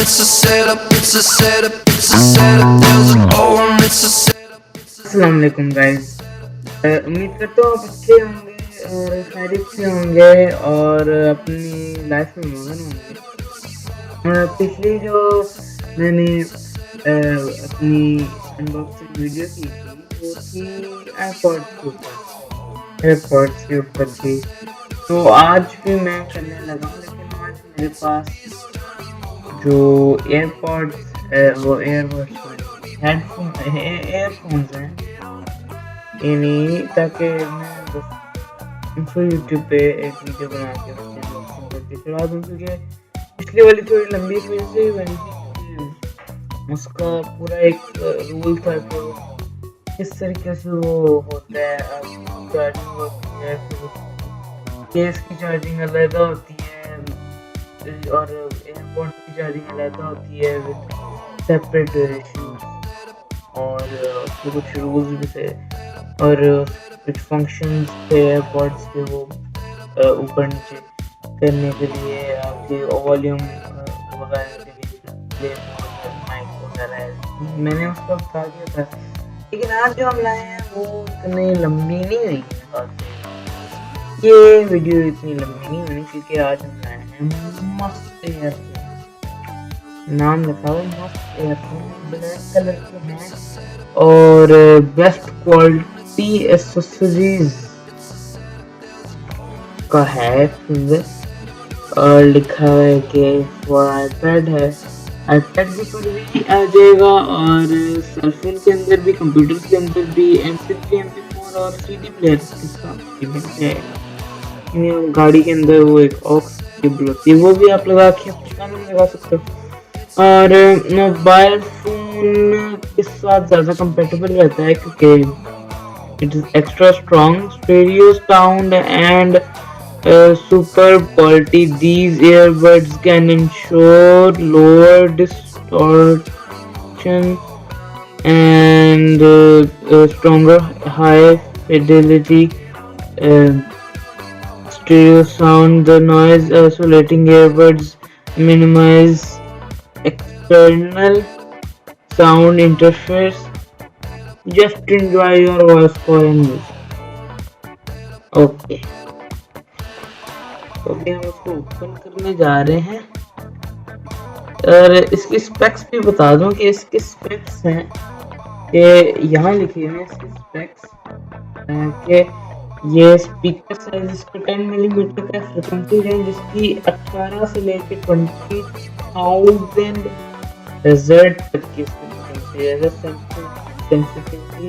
it's a setup, it's a setup, it's a setup. There's an O and it's a setup. अस्सलाम वालेकुम guys. उम्मीद करता हूँ आप अच्छे होंगे और खैरियत से होंगे और अपनी लाइफ में मगन होंगे। पिछली जो मैंने अपनी अनबॉक्सिंग वीडियो की थी वो थी एयरपॉड्स के ऊपर थी। तो आज भी मैं करने लगा हूँ, लेकिन आज मेरे पास जो एयरपॉड्स वो एयरफोन्स हैं, यानी ताकि मैं बस यूट्यूब पे एक वीडियो बना के उसके अनबॉक्सिंग करके चला दूँ, क्योंकि पिछली वाली थोड़ी लंबी की वजह से बनी थी। उसका पूरा एक रूल था कि किस तरीके से वो होता है, चार्जिंग होती है, फिर केस की चार्जिंग अलग होती है और एयरपोर्ट की चार्जिंग अलग होती है विद सेपरेट ड्यूरेशन, और कुछ रूल्स भी थे और कुछ फंक्शंस थे एयरपोर्ट्स के, वो ऊपर नीचे करने के लिए, आपके वॉल्यूम वगैरह के लिए माइक वगैरह मैंने उसका बता दिया था। लेकिन आज जो हम लाए हैं वो इतनी लंबी नहीं हुई है, ये वीडियो इतनी लंबी नहीं होनी, क्योंकि आज हम लाए हैं मस्त एयरफोन। नाम लिखा हुआ मस्त एयरफोन, ब्लैक कलर के हैं और बेस्ट क्वालिटी एसेसरीज का है सुंदर, और लिखा हुआ है कि फॉर आईपैड है, आईपैड के ऊपर भी आ जाएगा और सेलफोन के अंदर भी, कंप्यूटर के अंदर भी, MP3 MP4 और CD प्लेयर के साथ भी मिल जाएगा। गाड़ी के अंदर वो एक ऑक्स केबल होती है, वो भी आप लगा के अपने कान में लगा सकते हो, और मोबाइल फोन के साथ ज़्यादा कंपेटेबल रहता है क्योंकि it is extra strong stereo sound and super quality. These earbuds can ensure lower distortion and stronger high fidelity stereo sound. The noise isolating earbuds minimize external sound interference. Just enjoy your voice call and music. Okay, तो अभी हम इसको open करने जा रहे हैं और इसकी स्पेक्स भी बता दूं कि इसके स्पेक्स हैं कि यहाँ लिखे हुए हैं इसके स्पेक्स कि ये स्पीकर साइज इसका 10 मिलीमीटर का, फ्रिक्वेंसी रेंज इसकी 18 से लेकर 20,000 हर्ट्ज तक की फ्रिक्वेंसी है। सेंसिटिविटी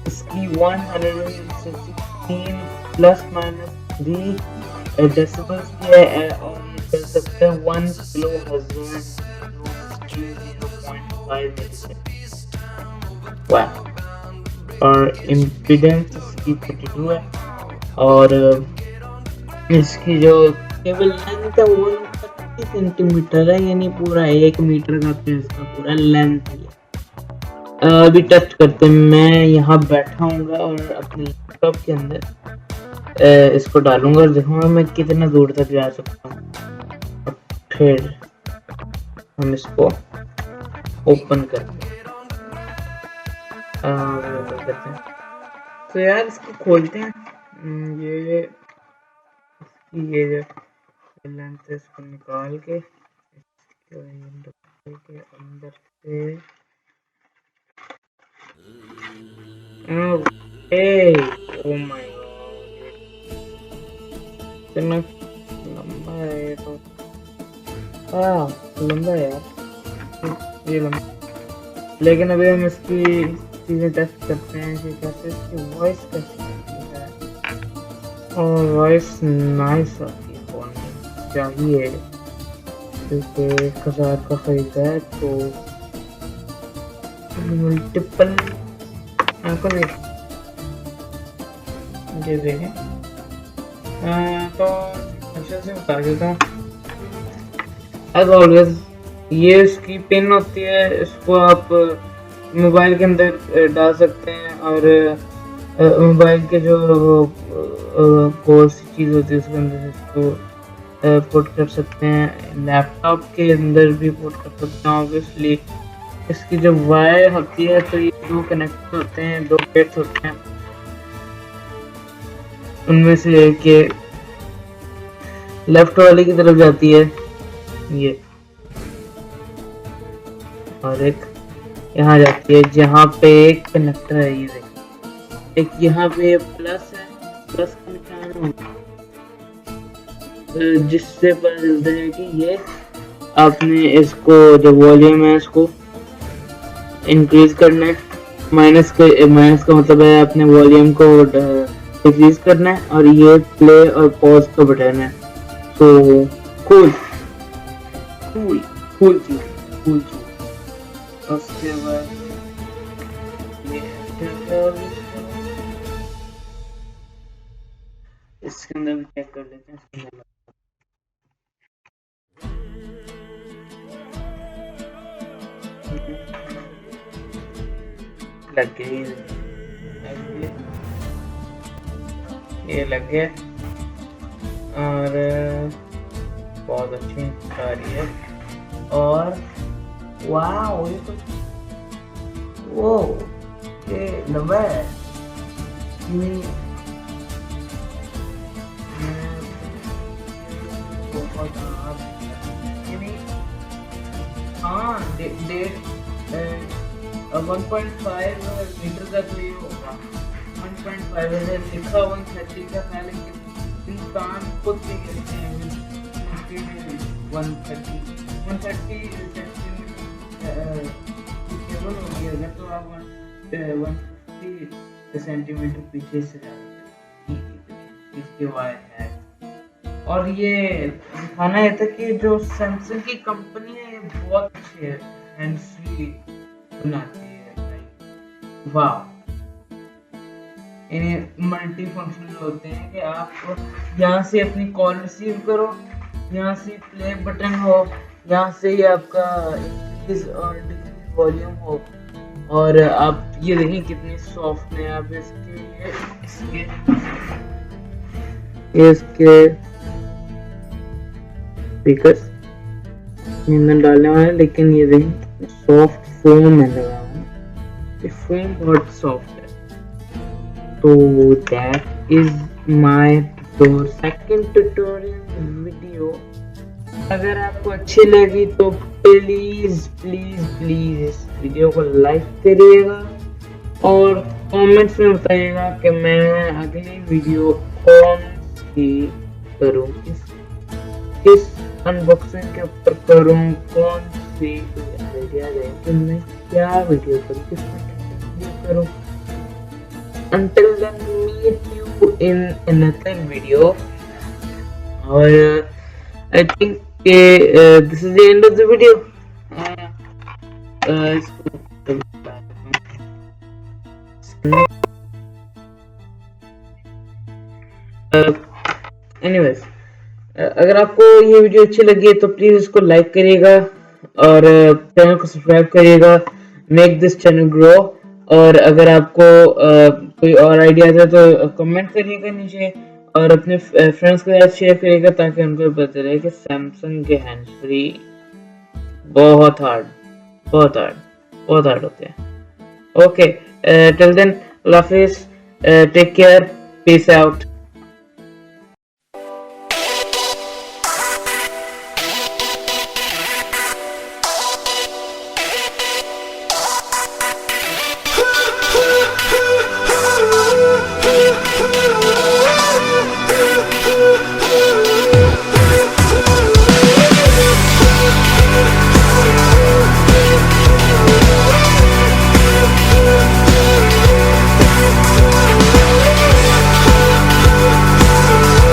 इसकी 116 प्लस माइनस 3 डेसिबल्स की है और ये चल सकते हैं 1 किलो हर्ट्ज 0.5 मिलीसेकंड। और इम्पीडेंस इसकी 32 है और इसकी जो केबल लेंथ है वो 30 सेंटीमीटर है, यानी पूरा 1 मीटर का तो इसका पूरा लेंथ है। अभी टच करते हैं, मैं यहाँ बैठा हूँगा और अपने लैपटॉप के अंदर इसको डालूंगा और देखूंगा मैं कितना दूर तक जा सकता हूँ। फिर हम इसको ओपन करते हैं। तो यार इसको खोलते हैं, ये जो लेंथ है इसको निकाल के अंदर से ओ माय इतना लंबा है ये तो, लंबा है यार ये लंबा। लेकिन अभी हम इसकी चीज़ें टेस्ट करते हैं कि कैसे इसकी वॉइस कैसी है, और वॉइस नाइस आती है फ़ोन में, चाहिए क्योंकि 1000 का ख़रीदा है तो मल्टीपल आंखों में ये देखें। तो अच्छे से बता देता हूँ। एज ऑलवेज ये इसकी पिन होती है, इसको आप मोबाइल के अंदर डाल सकते हैं और मोबाइल के जो कोर्स चीज़ होती है उसके अंदर इसको पुट कर सकते हैं, लैपटॉप के अंदर भी पुट कर सकते हैं। ऑब्वियसली इसकी जो वायर होती है तो ये दो कनेक्ट होते हैं, दो गेट्स होते हैं, उनमें से एक ये लेफ्ट वाले की तरफ जाती है ये, और एक यहाँ जाती है जहाँ पे एक कनेक्टर है। ये देखिए, एक यहाँ पे प्लस है, प्लस का निशान होगा जिससे पता चलता है कि ये आपने इसको जो वॉल्यूम है इसको इंक्रीज करना है, माइनस का मतलब है आपने वॉल्यूम को डिक्रीज करना है, और ये प्ले और पॉज का बटन है। तो कूल कूल कूल चीज, कूल चीज। उसके बाद इसके अंदर भी चेक कर लेते हैं। लग गई, ये लग गया, और बहुत अच्छी आ रही है। और वाह, ये तो वो ये लंबा है, बहुत हाँ 1.5 मीटर का तो ये होगा, 1.5 है, लिखा 130 का था, लेकिन इंसान खुद भी कहते हैं 130 केवल हो गया तो आप 150 सेंटीमीटर पीछे से जाते हैं। इसके वायर है, और ये दिखाना है था कि जो सैमसंग की कंपनी है ये बहुत अच्छी है, हैंड्स फ्री बनाती है। वाह, इन्हें मल्टी फंक्शनल होते हैं कि आप यहाँ से अपनी कॉल रिसीव करो, यहाँ से प्ले बटन हो, यहाँ से ही आपका इंक्रीज और डिक्रीज वॉल्यूम हो, और आप ये देखिए कितनी सॉफ्ट है। आप इसके स्पीकर्स ईंधन डालने वाले, लेकिन ये देखिए सॉफ्ट फोम है लगा हुआ, ये फोम बहुत सॉफ्ट है। तो that is my second tutorial video. अगर आपको अच्छी लगी तो प्लीज प्लीज प्लीज इस वीडियो को लाइक करिएगा, और कमेंट्स में बताइएगा कि मैं अगली वीडियो कौन सी करूँ, किस अनबॉक्सिंग के ऊपर करूँ, कौन सी आइडिया दें कि मैं क्या वीडियो करूँ, किस वीडियो करूँ। Until then, meet you in another video. और I think this is the end of the video. Anyways, अगर आपको ये वीडियो अच्छी लगी है तो प्लीज इसको लाइक करिएगा, और चैनल को सब्सक्राइब करिएगा, मेक दिस चैनल ग्रो। और अगर आपको कोई और आइडियाज है तो कमेंट करिएगा नीचे, और अपने फ्रेंड्स के साथ शेयर करिएगा ताकि उनको पता रहे कि सैमसंग के हैंड्स फ्री बहुत हार्ड होते हैं। ओके, टिल देन, अल्लाह हाफिज़, टेक केयर, पीस आउट।